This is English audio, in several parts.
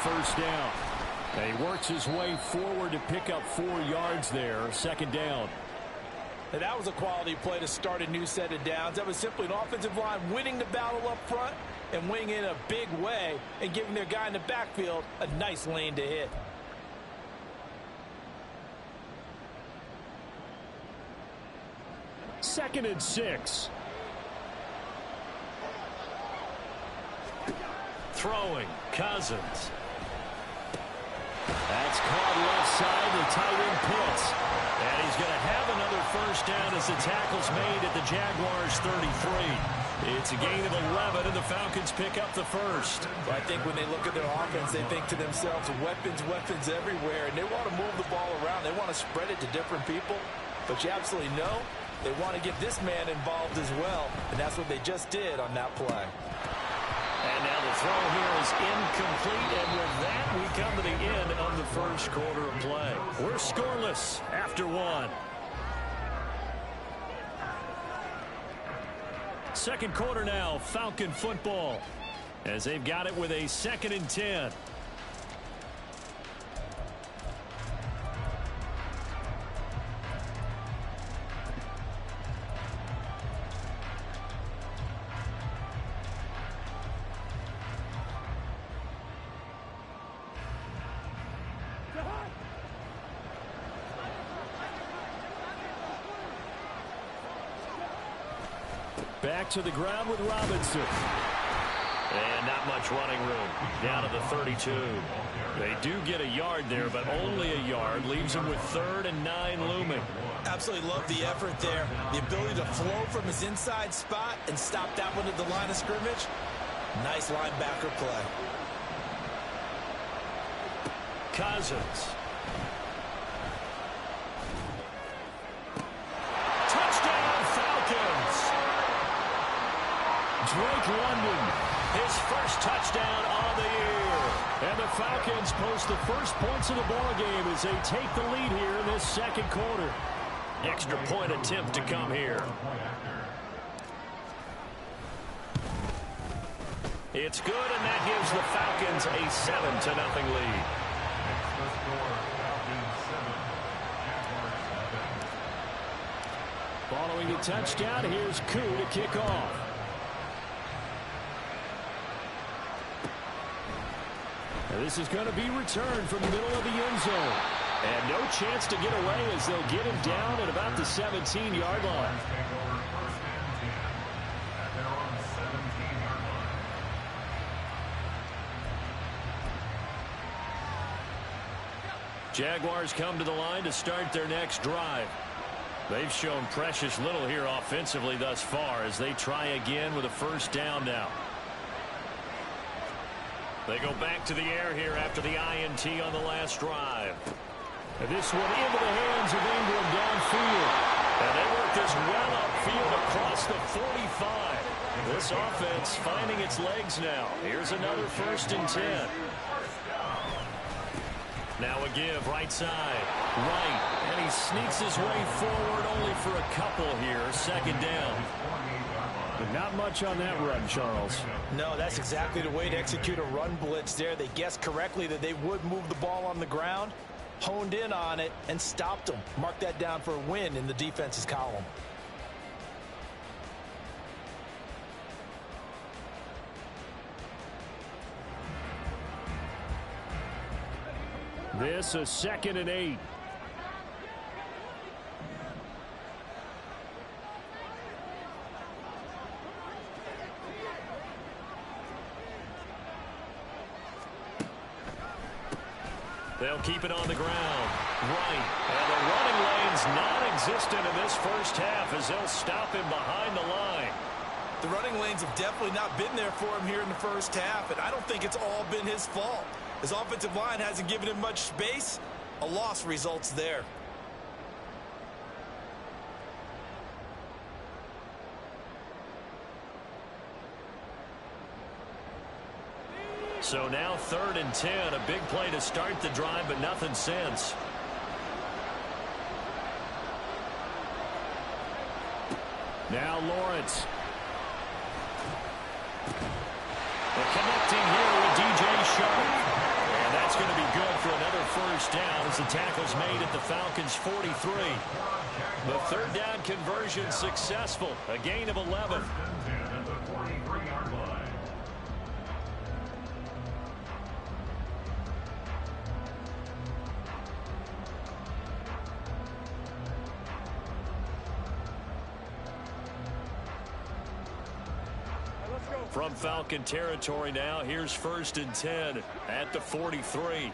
first down. And he works his way forward to pick up 4 yards there. Second down. And that was a quality play to start a new set of downs. That was simply an offensive line winning the battle up front and winning in a big way and giving their guy in the backfield a nice lane to hit. Second and 6. Throwing, Cousins. That's caught left side. The tight end Pitts. And he's going to have another first down as the tackle's made at the Jaguars' 33. It's a gain of 11, and the Falcons pick up the first. I think when they look at their offense, they think to themselves, weapons, weapons everywhere, and they want to move the ball around. They want to spread it to different people. But you absolutely know they want to get this man involved as well, and that's what they just did on that play. And now the throw here is incomplete, and with that, we come to the end of the first quarter of play. We're scoreless after 1. Second quarter now, Falcon football, as they've got it with a 2nd and 10. Back to the ground with Robinson. And not much running room. Down to the 32. They do get a yard there, but only a yard. Leaves them with 3rd and 9 looming. Absolutely love the effort there. The ability to flow from his inside spot and stop that one at the line of scrimmage. Nice linebacker play. Cousins. Drake London, his first touchdown on the year. And the Falcons post the first points of the ball game as they take the lead here in this second quarter. Extra point attempt to come here. It's good, and that gives the Falcons a 7-0 lead. Following the touchdown, here's Koo to kick off. This is going to be returned from the middle of the end zone. And no chance to get away as they'll get him down at about the 17-yard line. Jaguars come to the line to start their next drive. They've shown precious little here offensively thus far as they try again with a first down now. They go back to the air here after the INT on the last drive. And this one into the hands of Ingram downfield. And they work this well upfield across the 45. This offense finding its legs now. Here's another 1st and 10. Now a give right side. Right. And he sneaks his way forward only for a couple here. 2nd down. But not much on that run, Charles. No, that's exactly the way to execute a run blitz there. They guessed correctly that they would move the ball on the ground, honed in on it, and stopped them. Mark that down for a win in the defense's column. This is 2nd and 8. They'll keep it on the ground. Right. And the running lane's non-existent in this first half as they'll stop him behind the line. The running lanes have definitely not been there for him here in the first half, and I don't think it's all been his fault. His offensive line hasn't given him much space. A loss results there. So now 3rd and 10, a big play to start the drive, but nothing since. Now Lawrence. The connecting here with DJ Sharp. first down as the tackle's made at the Falcons' 43. The third down conversion successful. A gain of 11. From Falcon territory now, here's 1st and 10 at the 43.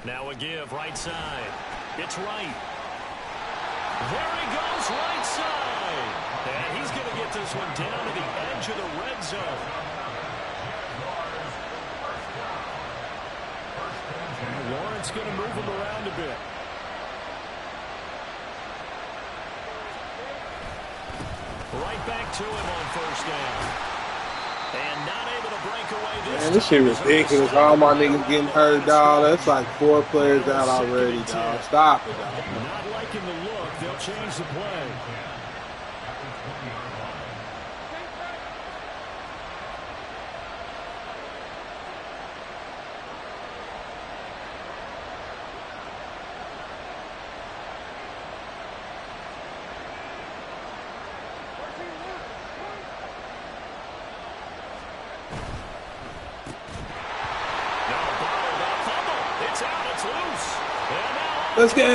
Now a give right side. It's right. There he goes, right side. And he's going to get this one down to the edge of the red zone. Lawrence going to move him around a bit. Right back to him on first down. And not able to break away this time. Man, this shit ridiculous. All my niggas getting hurt, dog. That's like 4 players out already, dog. Stop it, dog. Not liking the look. They'll change the play. Let's go! And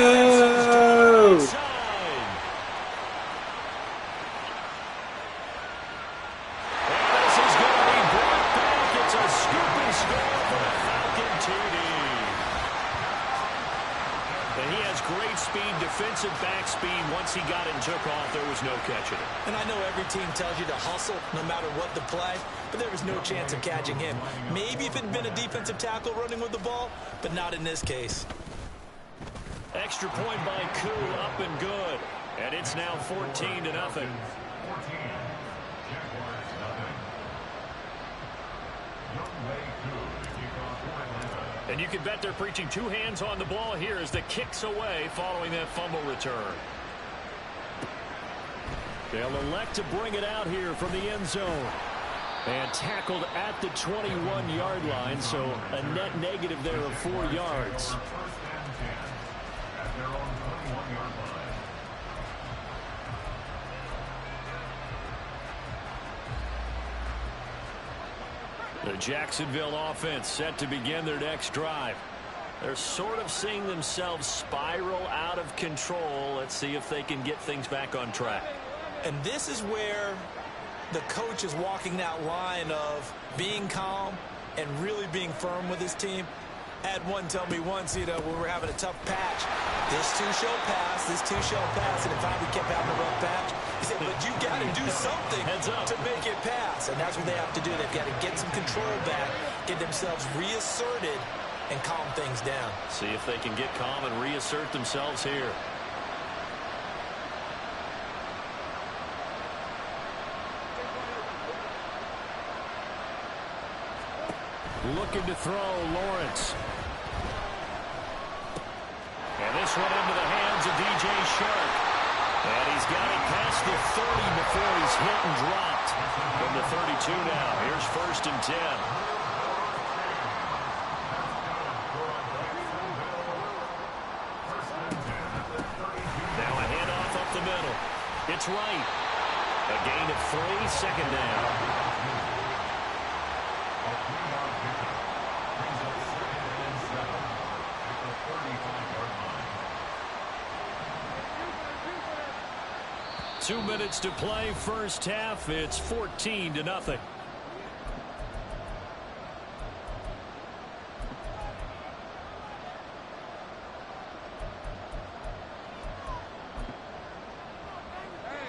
this is going to be brought back. It's a scooping score for the Falcon TD. And he has great speed, defensive back speed. Once he got it and took off, there was no catching it. And I know every team tells you to hustle no matter what the play, but there was no chance of catching him. Maybe if it had been a defensive tackle running with the ball, but not in this case. Extra point by Koo, up and good. And it's now 14-0. And you can bet they're preaching 2 hands on the ball here as the kick's away following that fumble return. They'll elect to bring it out here from the end zone. And tackled at the 21-yard line, so a net negative there of 4 yards. The Jacksonville offense set to begin their next drive. They're sort of seeing themselves spiral out of control. Let's see if they can get things back on track. And this is where the coach is walking that line of being calm and really being firm with his team. I had one tell me once, when we're having a tough patch, this too shall pass, this too shall pass, and if I kept having a rough patch, he said, but you got to do something to make it pass, and that's what they have to do. They've got to get some control back, get themselves reasserted, and calm things down. See if they can get calm and reassert themselves here. Looking to throw, Lawrence. And this one into the hands of DJ Shark. And he's got it past the 30 before he's hit and dropped. From the 32 now. Here's 1st and 10. Now a handoff up the middle. It's right. A gain of 3, 2nd down. 2 minutes to play, first half. It's 14-0.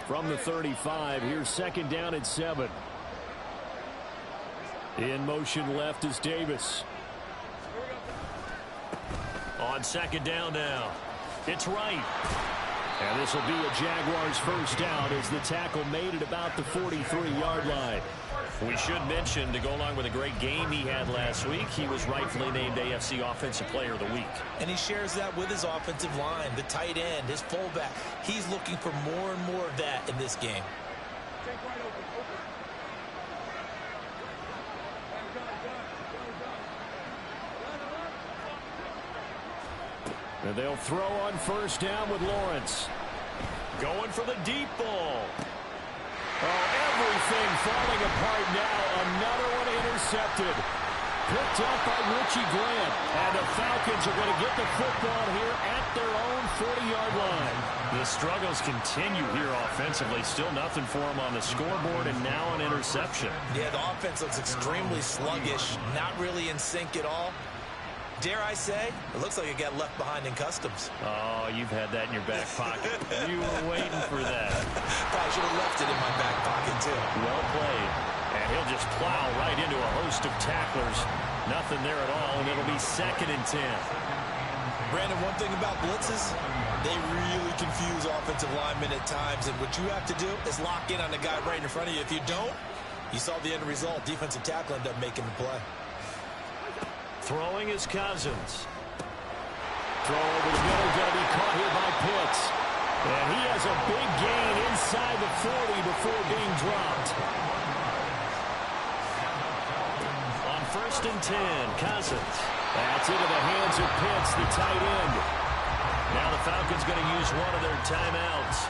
From the 35, here's 2nd down at 7. In motion left is Davis. On 2nd down now. It's right. And this will be a Jaguars first down as the tackle made at about the 43-yard line. We should mention, to go along with a great game he had last week, he was rightfully named AFC Offensive Player of the Week. And he shares that with his offensive line, the tight end, his fullback. He's looking for more and more of that in this game. And they'll throw on first down with Lawrence. Going for the deep ball. Oh, everything falling apart now. Another one intercepted. Picked up by Richie Grant. And the Falcons are going to get the football here at their own 40-yard line. The struggles continue here offensively. Still nothing for them on the scoreboard, and now an interception. Yeah, the offense looks extremely sluggish. Not really in sync at all. Dare I say, it looks like it got left behind in customs. Oh, you've had that in your back pocket. You were waiting for that. Probably should have left it in my back pocket, too. Well played. And he'll just plow right into a host of tacklers. Nothing there at all, and it'll be 2nd and 10. Brandon, one thing about blitzes, they really confuse offensive linemen at times, and what you have to do is lock in on the guy right in front of you. If you don't, you saw the end result. Defensive tackle ended up making the play. Throwing is Cousins. Throw over the middle, going to be caught here by Pitts. And he has a big gain inside the 40 before being dropped. On 1st and 10, Cousins. That's into the hands of Pitts, the tight end. Now the Falcons going to use one of their timeouts,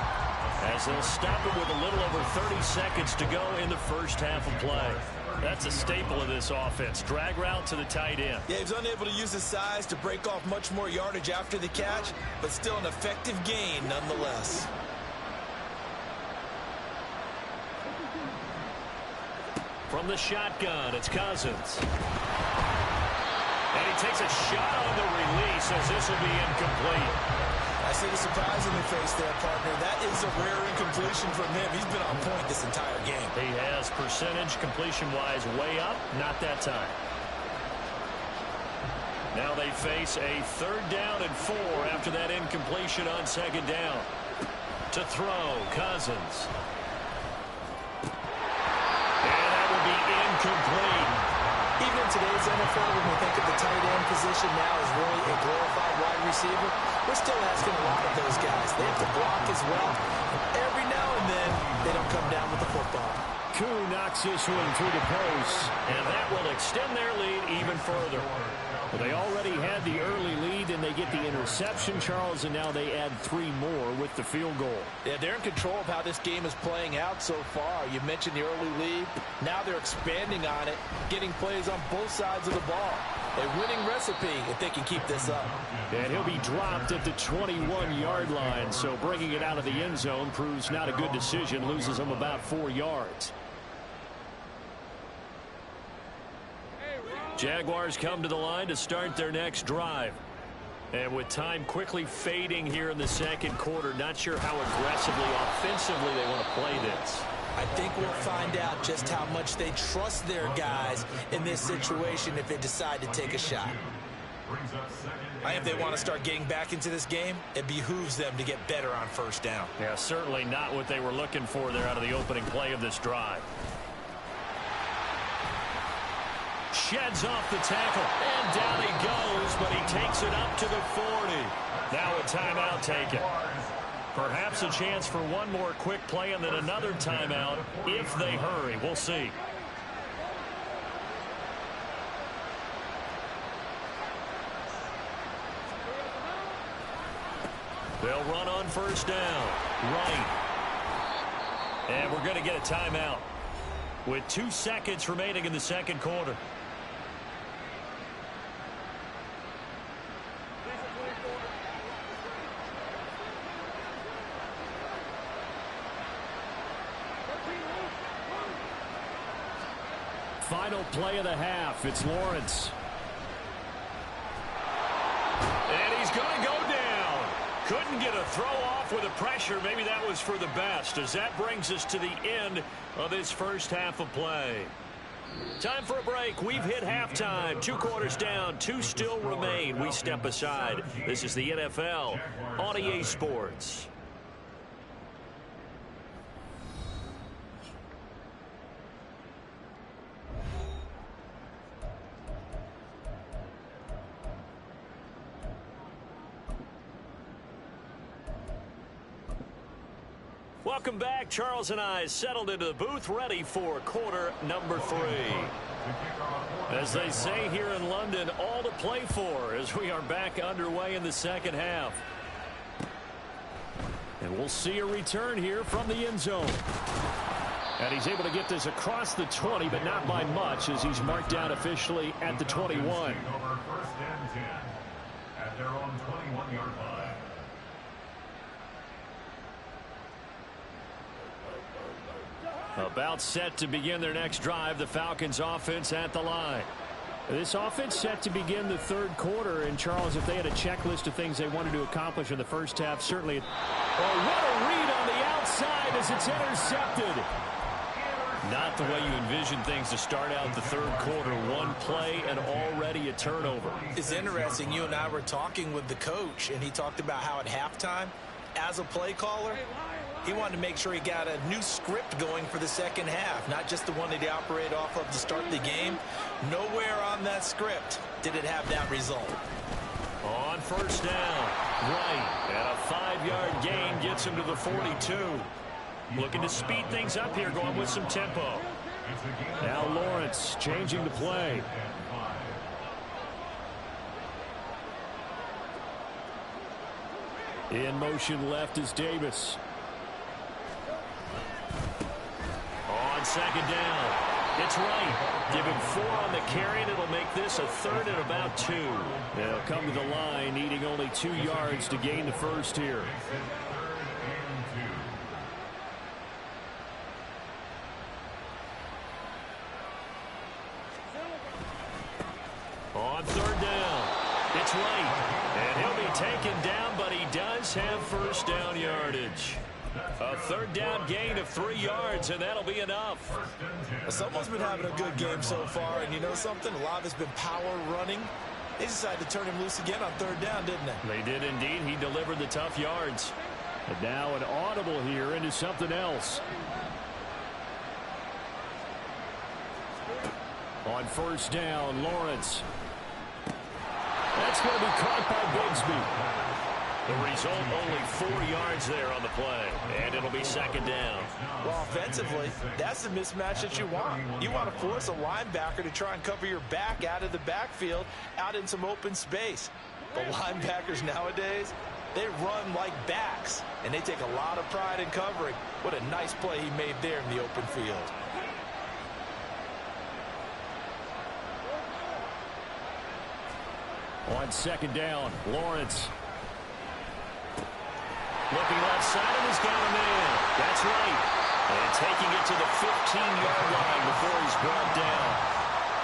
as they'll stop it with a little over 30 seconds to go in the first half of play. That's a staple of this offense. Drag route to the tight end. Yeah, he was unable to use his size to break off much more yardage after the catch, but still an effective gain nonetheless. From the shotgun, it's Cousins. And he takes a shot on the release as this will be incomplete. I see the surprise in your face there, partner. That is a rare incompletion from him. He's been on point this entire game. He has percentage completion-wise way up. Not that time. Now they face a 3rd down and 4 after that incompletion on 2nd down. To throw, Cousins. And that will be incomplete. Even in today's NFL, when we think of the tight end position now as really a glorified wide receiver, we're still asking a lot of those guys. They have to block as well. And every now and then, they don't come down with the football. Koo knocks this one through the post, and that will extend their lead even further. Well, they already had the early lead, and they get the interception, Charles, and now they add 3 more with the field goal. Yeah, they're in control of how this game is playing out so far. You mentioned the early lead. Now they're expanding on it, getting plays on both sides of the ball. A winning recipe if they can keep this up. And he'll be dropped at the 21-yard line, so bringing it out of the end zone proves not a good decision, loses him about 4 yards. Jaguars come to the line to start their next drive. And with time quickly fading here in the 2nd quarter, not sure how aggressively, offensively they want to play this. I think we'll find out just how much they trust their guys in this situation if they decide to take a shot. I think if they want to start getting back into this game, it behooves them to get better on 1st down. Yeah, certainly not what they were looking for there out of the opening play of this drive. Sheds off the tackle, and down he goes, but he takes it up to the 40. Now a timeout taken. Perhaps a chance for one more quick play and then another timeout if they hurry. We'll see. They'll run on 1st down. Right. And we're going to get a timeout with 2 seconds remaining in the 2nd quarter. Final play of the half. It's Lawrence. And he's going to go down. Couldn't get a throw off with the pressure. Maybe that was for the best, as that brings us to the end of this first half of play. Time for a break. We've hit halftime. 2 quarters down. 2 still remain. We step aside. This is the NFL on EA Sports. Welcome back. Charles and I settled into the booth ready for quarter number 3. As they say here in London, all to play for as we are back underway in the second half. And we'll see a return here from the end zone. And he's able to get this across the 20, but not by much as he's marked down officially at the 21. First and 10 at their own 21-yard line. About set to begin their next drive, the Falcons offense at the line. This offense set to begin the third quarter. And, Charles, if they had a checklist of things they wanted to accomplish in the first half, certainly. Oh, what a read on the outside as it's intercepted. Not the way you envision things to start out the third quarter. One play and already a turnover. It's interesting. You and I were talking with the coach, and he talked about how at halftime, as a play caller, he wanted to make sure he got a new script going for the second half, not just the one that he operated off of to start the game. Nowhere on that script did it have that result. On first down, right, and a 5-yard gain gets him to the 42. Looking to speed things up here, going with some tempo. Now Lawrence changing the play. In motion left is Davis. On second down, it's right. Give him 4 on the carry, and it'll make this a third and about 2. They'll come to the line, needing only 2 yards to gain the first here. On third down, it's right. And he'll be taken down, but he does have first down yardage. A third down gain of 3 yards, and that'll be enough. Someone's been having a good game so far, and you know something? A lot of it's been power running. They decided to turn him loose again on third down, didn't they? They did indeed. He delivered the tough yards. And now an audible here into something else. On first down, Lawrence. That's going to be caught by Bigsby. The result, only 4 yards there on the play, and it'll be second down. Well, offensively, that's the mismatch that you want. You want to force a linebacker to try and cover your back out of the backfield, out in some open space. But linebackers nowadays, they run like backs, and they take a lot of pride in covering. What a nice play he made there in the open field. On second down, Lawrence. Looking left side, and he's got a man. That's right. And taking it to the 15-yard line before he's brought down.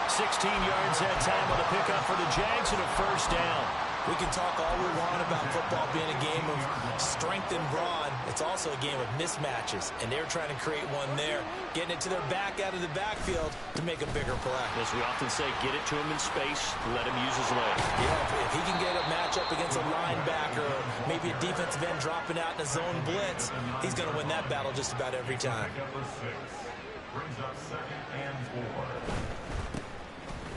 16 yards that time on the pickup for the Jags and a first down. We can talk all we want about football being a game of strength and brawn. It's also a game of mismatches, and they're trying to create one there, getting it to their back out of the backfield to make a bigger play. As we often say, get it to him in space, let him use his leg. Yeah, if he can get a matchup against a linebacker or maybe a defensive end dropping out in a zone blitz, he's going to win that battle just about every time. Number 6 brings up second and 4.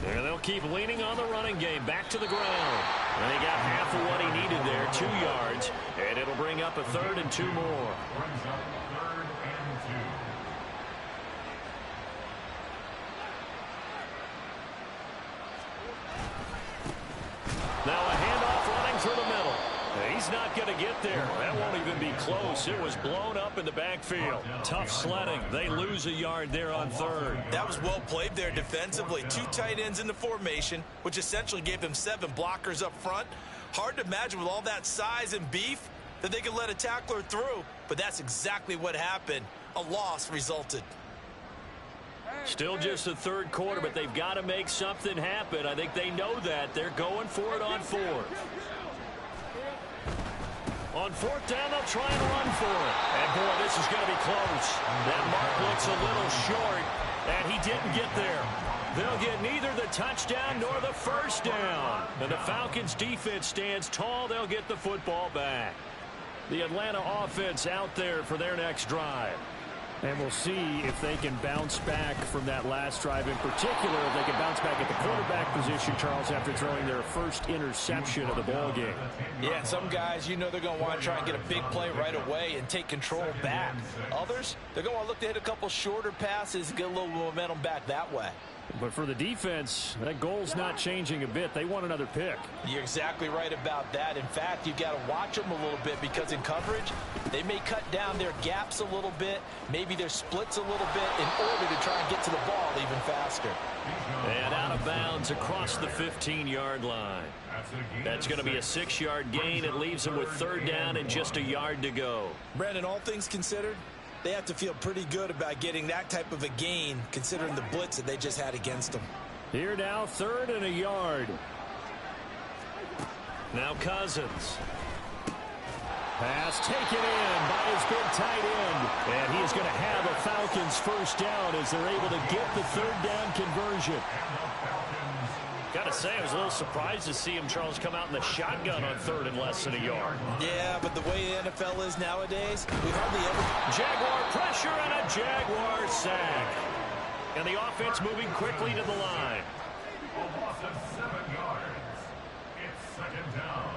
And they'll keep leaning on the running game. Back to the ground. And they got half of what he needed there, 2 yards. And it'll bring up a third and 2 more. Brings up third and 2. Now a handoff running through the middle. He's not going to get there. That won't even be close. It was blown up in the backfield. Tough sledding. They lose a yard there on third. That was well played there defensively. 2 tight ends in the formation, which essentially gave them 7 blockers up front. Hard to imagine with all that size and beef that they could let a tackler through, but that's exactly what happened. A loss resulted. Still just the third quarter, but they've got to make something happen. I think they know that. They're going for it on fourth. On fourth down, they'll try and run for it. And, boy, this is going to be close. That mark looks a little short, and he didn't get there. They'll get neither the touchdown nor the first down. And the Falcons' defense stands tall. They'll get the football back. The Atlanta offense out there for their next drive. And we'll see if they can bounce back from that last drive in particular. If they can bounce back at the quarterback position, Charles, after throwing their first interception of the ball game. Yeah, some guys, you know they're going to want to try and get a big play right away and take control back. Others, they're going to look to hit a couple shorter passes and get a little momentum back that way. But for the defense, that goal's not changing a bit. They want another pick. You're exactly right about that. In fact, you've got to watch them a little bit because in coverage, they may cut down their gaps a little bit, maybe their splits a little bit in order to try and get to the ball even faster. And out of bounds across the 15-yard line. That's going to be a 6-yard gain. It leaves them with third down and just a yard to go. Brandon, all things considered, they have to feel pretty good about getting that type of a gain considering the blitz that they just had against them. Here now, third and a yard. Now Cousins. Pass taken in by his big tight end. And he is going to have a Falcons first down as they're able to get the third down conversion. Got to say, I was a little surprised to see him, Charles, come out in the shotgun on third and less than a yard. Yeah, but the way the NFL is nowadays, we hardly ever... Jaguar pressure and a Jaguar sack. And the offense moving quickly to the line. A loss of 7 yards. It's second down.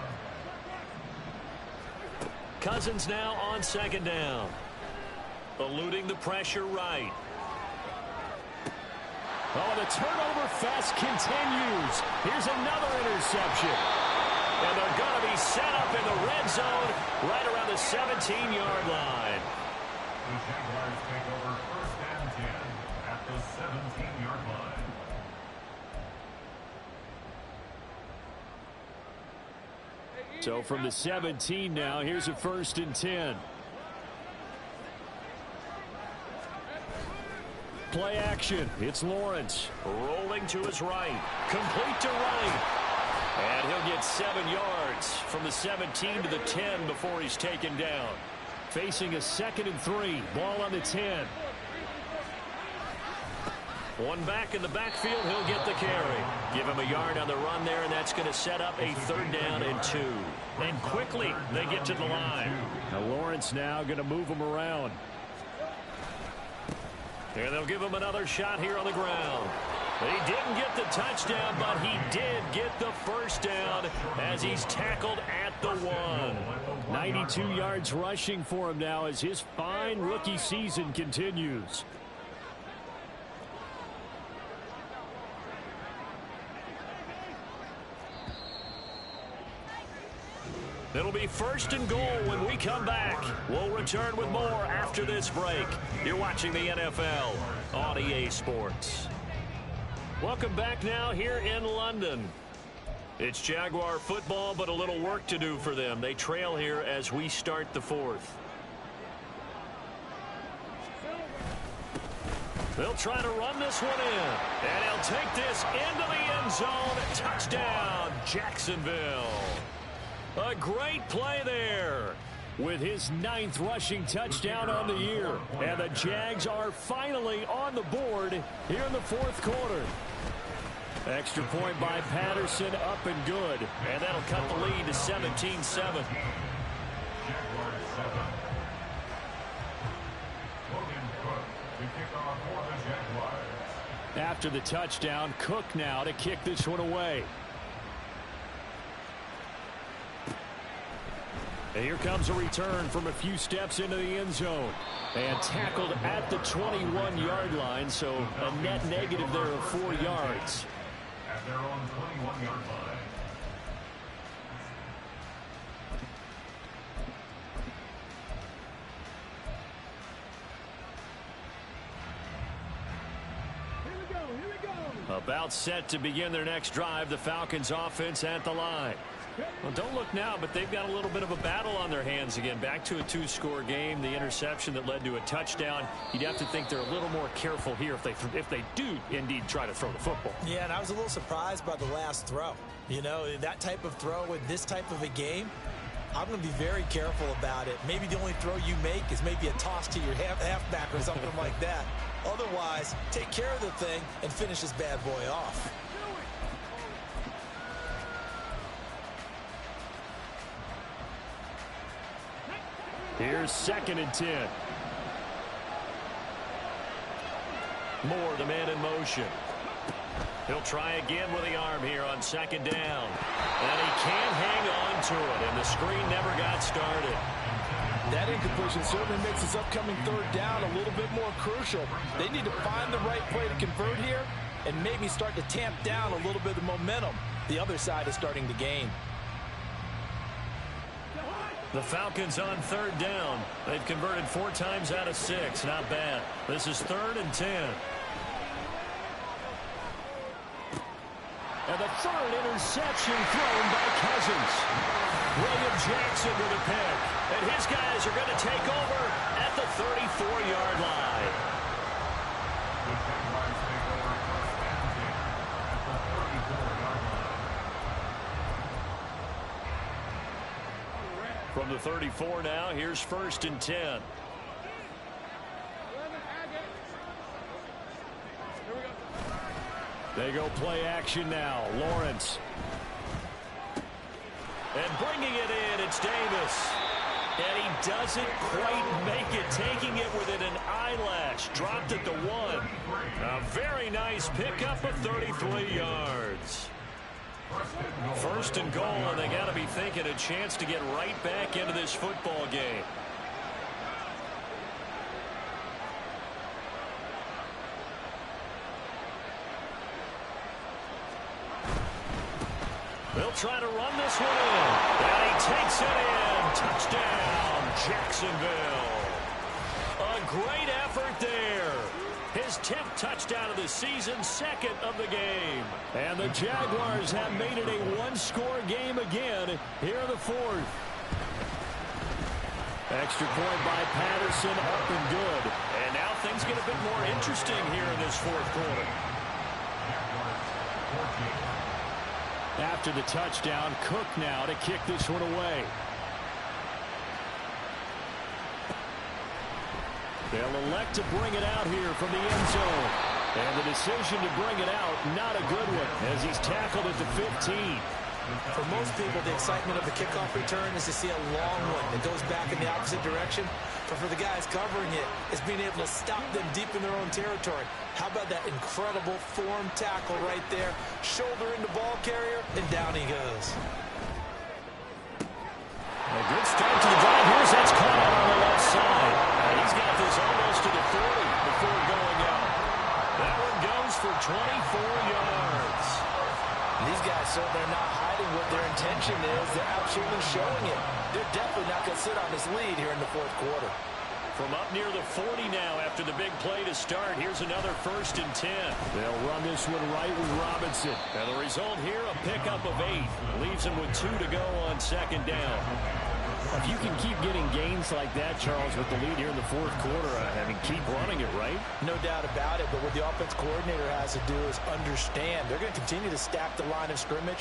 Cousins now on second down. Eluding the pressure right. Oh, the turnover fest continues. Here's another interception. And they're going to be set up in the red zone right around the 17-yard line. The Jaguars take over first and 10 at the 17-yard line. So from the 17 now, here's a first and 10. Play action. It's Lawrence rolling to his right. Complete to right. And he'll get 7 yards from the 17 to the 10 before he's taken down. Facing a 2nd and 3. Ball on the 10. One back in the backfield. He'll get the carry. Give him a yard on the run there, and that's going to set up a third down and 2. And quickly they get to the line. Now Lawrence now going to move him around. And they'll give him another shot here on the ground. He didn't get the touchdown, but he did get the first down as he's tackled at the 1. 92 yards rushing for him now as his fine rookie season continues. It'll be first and goal when we come back. We'll return with more after this break. You're watching the NFL on EA Sports. Welcome back now here in London. It's Jaguar football, but a little work to do for them. They trail here as we start the 4th. They'll try to run this one in. And he'll take this into the end zone. Touchdown, Jacksonville. A great play there with his 9th rushing touchdown on the year. And the Jags are finally on the board here in the 4th quarter. Extra point by Patterson, up and good. And that'll cut the lead to 17-7. After the touchdown, Cook now to kick this one away. And here comes a return from a few steps into the end zone. And tackled at the 21-yard line, so a net negative there of 4 yards. At their own 21-yard line. About set to begin their next drive, the Falcons offense at the line. Well, don't look now, but they've got a little bit of a battle on their hands again. Back to a 2-score game. The interception that led to a touchdown. You'd have to think they're a little more careful here if they do indeed try to throw the football. Yeah, and I was a little surprised by the last throw. You know, that type of throw in this type of a game, I'm going to be very careful about it. Maybe the only throw you make is maybe a toss to your halfback or something like that. Otherwise, take care of the thing and finish this bad boy off. Here's 2nd and 10. Moore, the man in motion. He'll try again with the arm here on second down. And he can't hang on to it, and the screen never got started. That incompletion certainly makes this upcoming third down a little bit more crucial. They need to find the right play to convert here and maybe start to tamp down a little bit of the momentum the other side is starting to gain. The Falcons on third down. They've converted 4 times out of 6. Not bad. This is 3rd and 10. And the third interception thrown by Cousins. William Jackson with a pick. And his guys are going to take over at the 34-yard line. The Jaguars take over first and 10 at the 34-yard line. From the 34 now, here's 1st and 10. They go play action now. Lawrence. And bringing it in, it's Davis. And he doesn't quite make it, taking it within an eyelash. Dropped it to 1. A very nice pickup of 33 yards. 1st and goal, and they got to be thinking a chance to get right back into this football game. They'll try to run this one in. And he takes it in. Touchdown, Jacksonville. A great effort there. His 10th touchdown of the season, 2nd of the game. And the Jaguars have made it a one-score game again here in the 4th. Extra point by Patterson, up and good. And now things get a bit more interesting here in this 4th quarter. After the touchdown, Cook now to kick this one away. They'll elect to bring it out here from the end zone. And the decision to bring it out, not a good one, as he's tackled at the 15. For most people, the excitement of the kickoff return is to see a long one that goes back in the opposite direction. But for the guys covering it, it's being able to stop them deep in their own territory. How about that incredible form tackle right there? Shoulder into ball carrier, and down he goes. A good start to the drive. Here's that's caught out on the left side. And he's got this almost to the 40 before going out. That one goes for 24 yards. These guys certainly are not hiding what their intention is. They're absolutely showing it. They're definitely not going to sit on this lead here in the 4th quarter. From up near the 40 now after the big play to start. Here's another 1st and 10. They'll run this one right with Robinson. And the result here, a pickup of 8. Leaves them with 2 to go on 2nd down. If you can keep getting gains like that, Charles, with the lead here in the 4th quarter, I mean, keep running it, right? No doubt about it, but what the offense coordinator has to do is understand. They're going to continue to stack the line of scrimmage.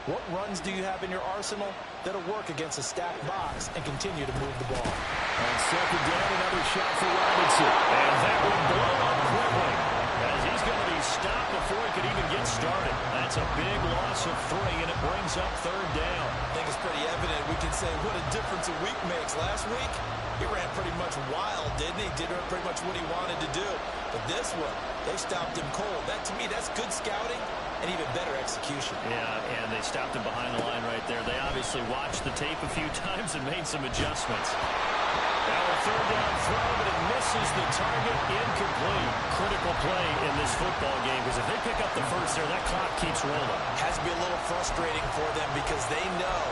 What runs do you have in your arsenal that'll work against a stacked box and continue to move the ball? On 2nd down, another shot for Robinson. And that will blow up quickly as he's going to be stopped before he could even get started. That's a big loss of 3, and it brings up 3rd down. I think it's pretty evident. We can say what a difference a week makes. Last week, he ran pretty much wild, didn't he? Did pretty much what he wanted to do. But this one, they stopped him cold. That, to me, that's good scouting and even better execution. Yeah, and they stopped him behind the line right there. They obviously watched the tape a few times and made some adjustments. Now a 3rd down throw, but it misses the target. Incomplete. Critical play in this football game, because if they pick up the first there, that clock keeps rolling. Has to be a little frustrating for them because they know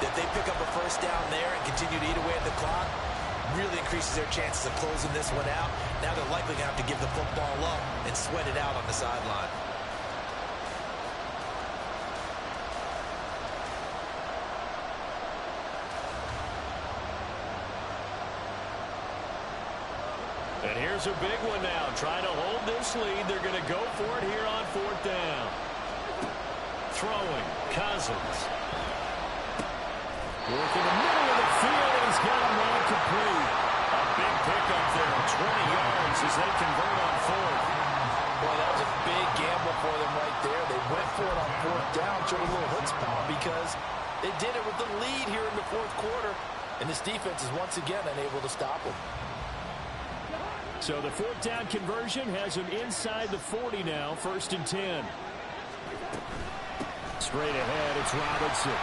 that they pick up a 1st down there and continue to eat away at the clock, really increases their chances of closing this one out. Now they're likely going to have to give the football up and sweat it out on the sideline. And here's a big one now. Trying to hold this lead. They're going to go for it here on 4th down. Throwing. Cousins. Work in the middle of the field. He's got him all complete. A big pickup there. 20 yards as they convert on 4th. Boy, that was a big gamble for them right there. They went for it on 4th down. Showed a little chutzpah because they did it with the lead here in the 4th quarter. And this defense is once again unable to stop them. So the fourth down conversion has him inside the 40 now, 1st and 10. Straight ahead, it's Robinson.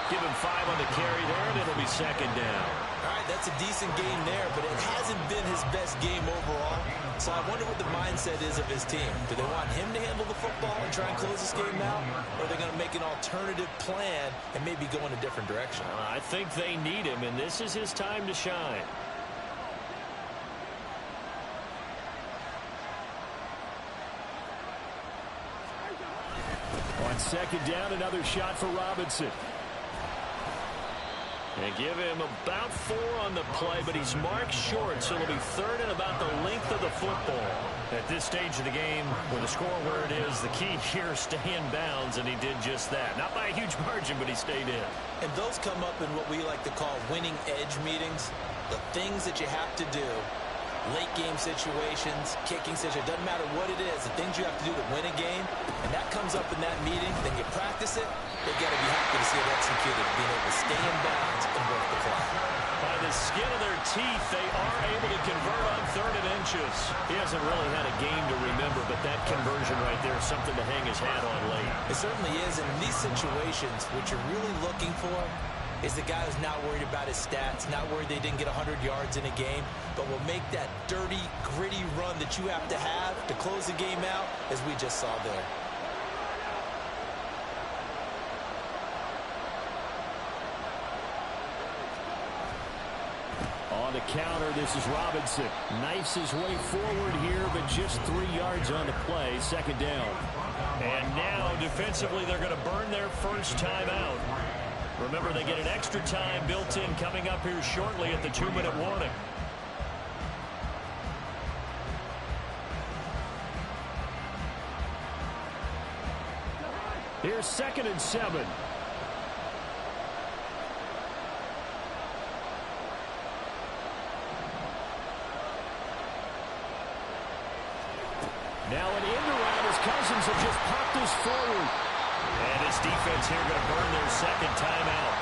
Give him 5 on the carry there, and it'll be 2nd down. All right, that's a decent game there, but it hasn't been his best game overall. So I wonder what the mindset is of his team. Do they want him to handle the football and try and close this game out? Or are they going to make an alternative plan and maybe go in a different direction? I think they need him, and this is his time to shine. On 2nd down, another shot for Robinson. And give him about 4 on the play, but he's marked short, so it'll be 3rd and about the length of the football. At this stage of the game, with the score where it is, the key here is stay in bounds, and he did just that. Not by a huge margin, but he stayed in. And those come up in what we like to call winning edge meetings. The things that you have to do, late game situations, kicking situations, doesn't matter what it is, the things you have to do to win a game, and that comes up in that meeting, then you practice it, they got to be happy to see it executed, being able to stay in bounds and work the clock. By the skin of their teeth, they are able to convert on 3rd and inches. He hasn't really had a game to remember, but that conversion right there is something to hang his hat on late. It certainly is, and in these situations, what you're really looking for is the guy who's not worried about his stats, not worried they didn't get 100 yards in a game, but will make that dirty, gritty run that you have to close the game out, as we just saw there. On the counter, this is Robinson. Knifes his way forward here, but just 3 yards on the play, 2nd down. And now, defensively, they're going to burn their first timeout. Remember, they get an extra time built in coming up here shortly at the 2-minute warning. Here's 2nd and 7. Now an end around as Cousins have just popped this forward. And this defense here going to burn their 2nd timeout.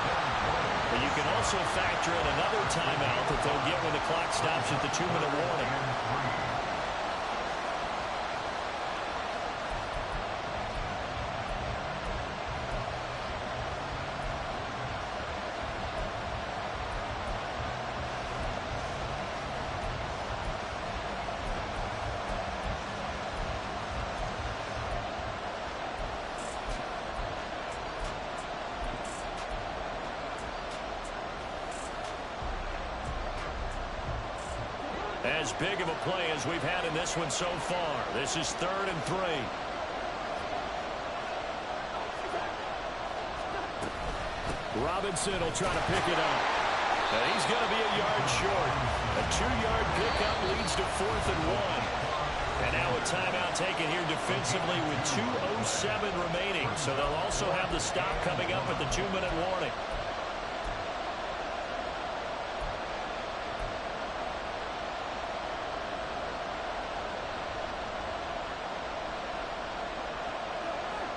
But you can also factor in another timeout that they'll get when the clock stops at the 2-minute warning. As big of a play as we've had in this one so far. This is 3rd and 3. Robinson will try to pick it up. And he's going to be a yard short. A 2-yard pickup leads to 4th and 1. And now a timeout taken here defensively with 2:07 remaining. So they'll also have the stop coming up at the 2-minute warning.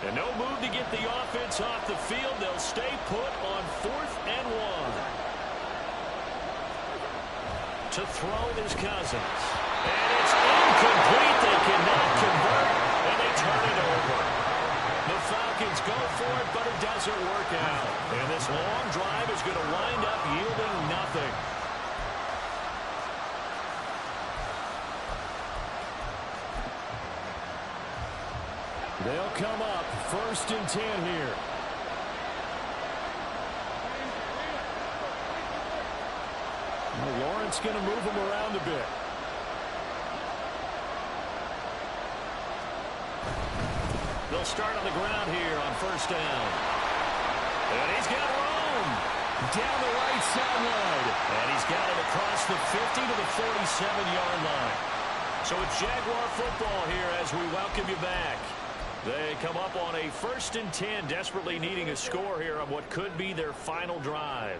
And no move to get the offense off the field. They'll stay put on 4th and 1. To throw is Cousins. And it's incomplete. They cannot convert, and they turn it over. The Falcons go for it, but it doesn't work out. And this long drive is going to wind up yielding nothing. They'll come up 1st and 10 here. Well, Lawrence going to move him around a bit. They'll start on the ground here on 1st down. And he's got room down the right sideline. And he's got it across the 50 to the 47-yard line. So it's Jaguar football here as we welcome you back. They come up on a 1st and 10, desperately needing a score here on what could be their final drive.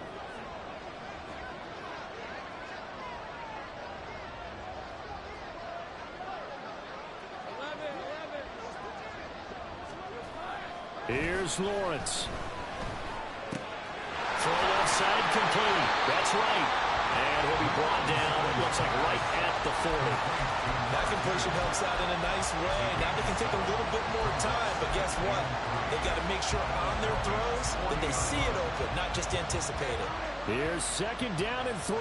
Here's Lawrence. Throw left side complete. That's right. And he'll be brought down, it looks like right at the 40. That completion helps out in a nice way. Now they can take a little bit more time, but guess what? They've got to make sure on their throws that they see it open, not just anticipate it. Here's second down and 3.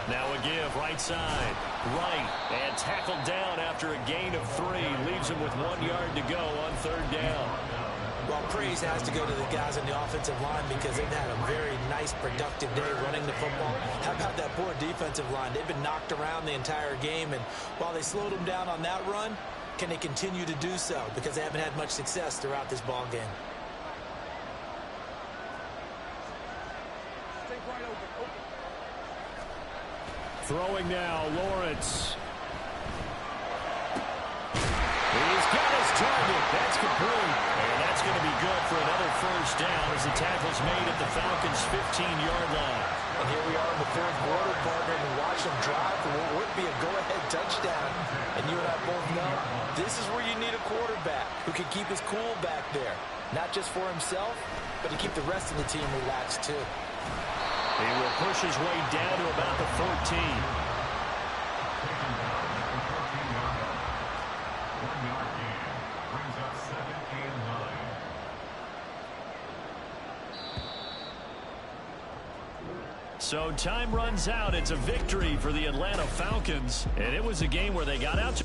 Now a give, right side, right, and tackled down after a gain of 3. Leaves him with 1 yard to go on third down. Well, praise has to go to the guys on the offensive line because they've had a very nice, productive day running the football. How about that poor defensive line? They've been knocked around the entire game, and while they slowed them down on that run, can they continue to do so? Because they haven't had much success throughout this ball game. Throwing now, Lawrence. He's got his target. That's complete. And that's going to be good for another first down as the tackle's made at the Falcons' 15-yard line. And here we are in the fourth quarter, partner, and watch them drive for what would be a go-ahead touchdown. And you and I both know this is where you need a quarterback who can keep his cool back there. Not just for himself, but to keep the rest of the team relaxed, too. He will push his way down to about the 14. So time runs out. It's a victory for the Atlanta Falcons. And it was a game where they got out to